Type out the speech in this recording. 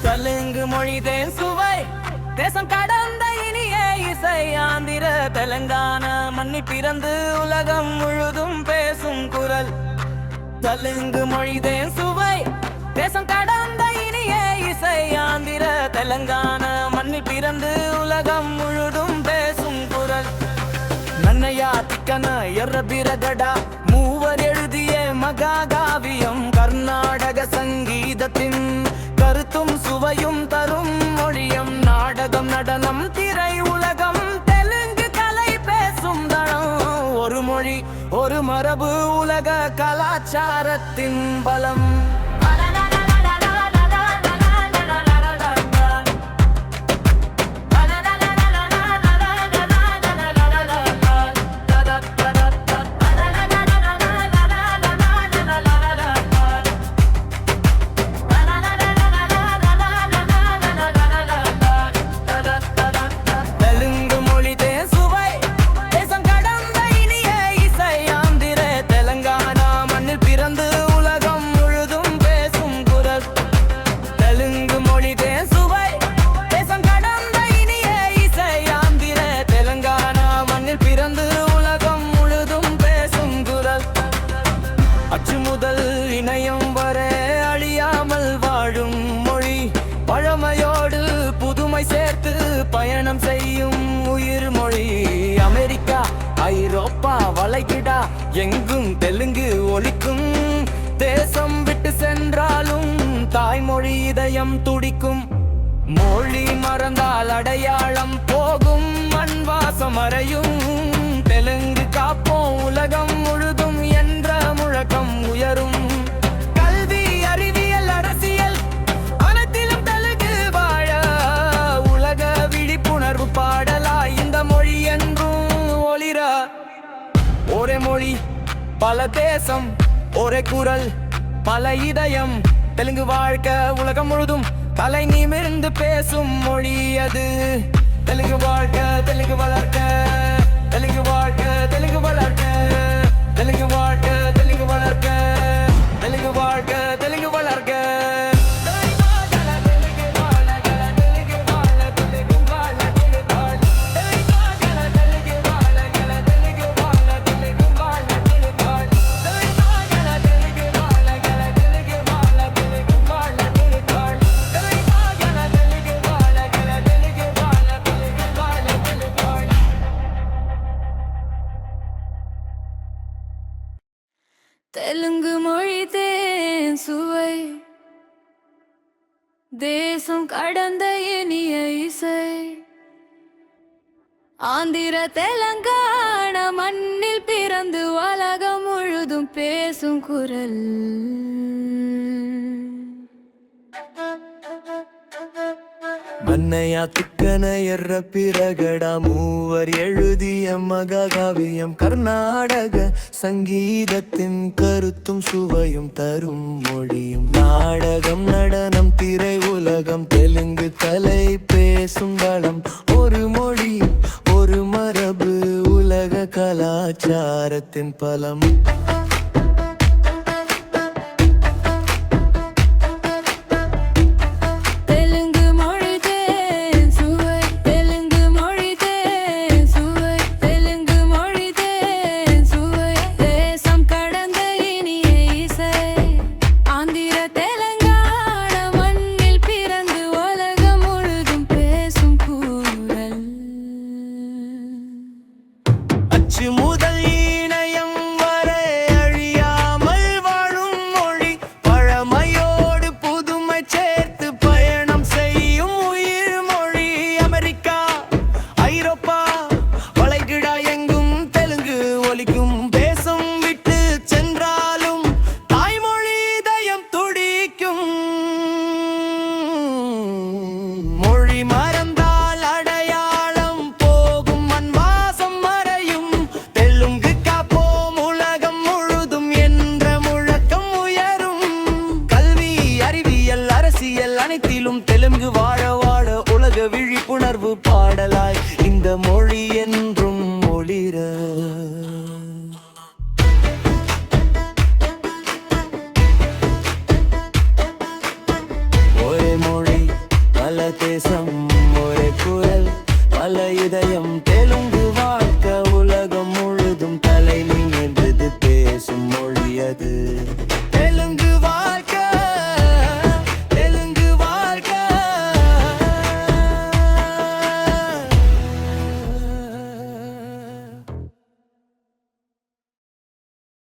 தெலுங்கு மொழிதேன் சுவை தேசம் கடந்த இனிய இசை ஆந்திர தெலுங்கான மண்ணி பிறந்து உலகம் முழுதும் பேசும் குரல். தெலுங்கு மொழிதேன் சுவை தேசம் கடந்த இனிய இசை ஆந்திர தெலுங்கான மண்ணி பிறந்து உலகம் முழுதும் பேசும் குரல். நன்னையா திக்கன எர்ர பிரகட மூவர் எழுதிய மகாகாவியம் கர்நாடக சங்கீதத்தின் கருத்தும் சுவையும் தரும் மொழியம். நாடகம் நடனம் திரை உலகம் தெலுங்கு கலை பேசும் தளம். ஒரு மொழி ஒரு மரபு உலக கலாச்சாரத்தின் பலம். அச்சு முதல் இணையம் வரை அழியாமல் வாழும் மொழி. பழமையோடு புதுமை சேர்த்து பயணம் செய்யும் உயிர் மொழி. அமெரிக்கா ஐரோப்பா வளைகுடா எங்கும் தெலுங்கு ஒலிக்கும். தேசம் விட்டு சென்றாலும் தாய்மொழி இதயம் துடிக்கும். மொழி மறந்தால் அடையாளம் போகும், மண் வாசம் அறையும். தெலுங்கு காப்போம் உலகம் முழுதும் என்ற முழக்கம் உயரும். கல்வி அறிவியல் அரசியல் அனைத்திலும் தெலுங்கு வாழ உலக விழிப்புணர்வு பாடலா இந்த மொழி என்றும் ஒளிர. ஒரே மொழி பல தேசம், ஒரே குரல் பல இதயம். தெலுங்கு வாழ்க்கை உலகம் முழுதும் தலை நிமிர்ந்து பேசும் மொழி அது. தெலுங்கு வாழ்க்கை தெலுங்கு வளர்க்க, தெலுங்கு வாழ்க்கை தெலுங்கு வளர்க்க, தெலுங்கு வாழ்க்கை தெலுங்கு வளர்க்க, தெலுங்கு வாழ்க்கை தெலுங்கு வளர்க்க. தெலுங்கு மொழி தேன் சுவை தேசம் கடந்த இனிய இசை ஆந்திர தெலுங்கான மண்ணில் பிறந்து உலகம் முழுதும் பேசும் குரல். மன்னையா திக்கன எர்ர பிரகட மூவர் எழுதிய மகாகாவியம் கர்நாடக சங்கீதத்தின் கருத்தும் சுவையும் தரும் மொழியும். நாடகம் நடனம் திரை உலகம் தெலுங்கு கலை பேசும் தளம். ஒரு மொழி ஒரு மரபு உலக கலாச்சாரத்தின் பலம். முதல் இணையம் வரை இந்த மொழி என்றும் ஒளிர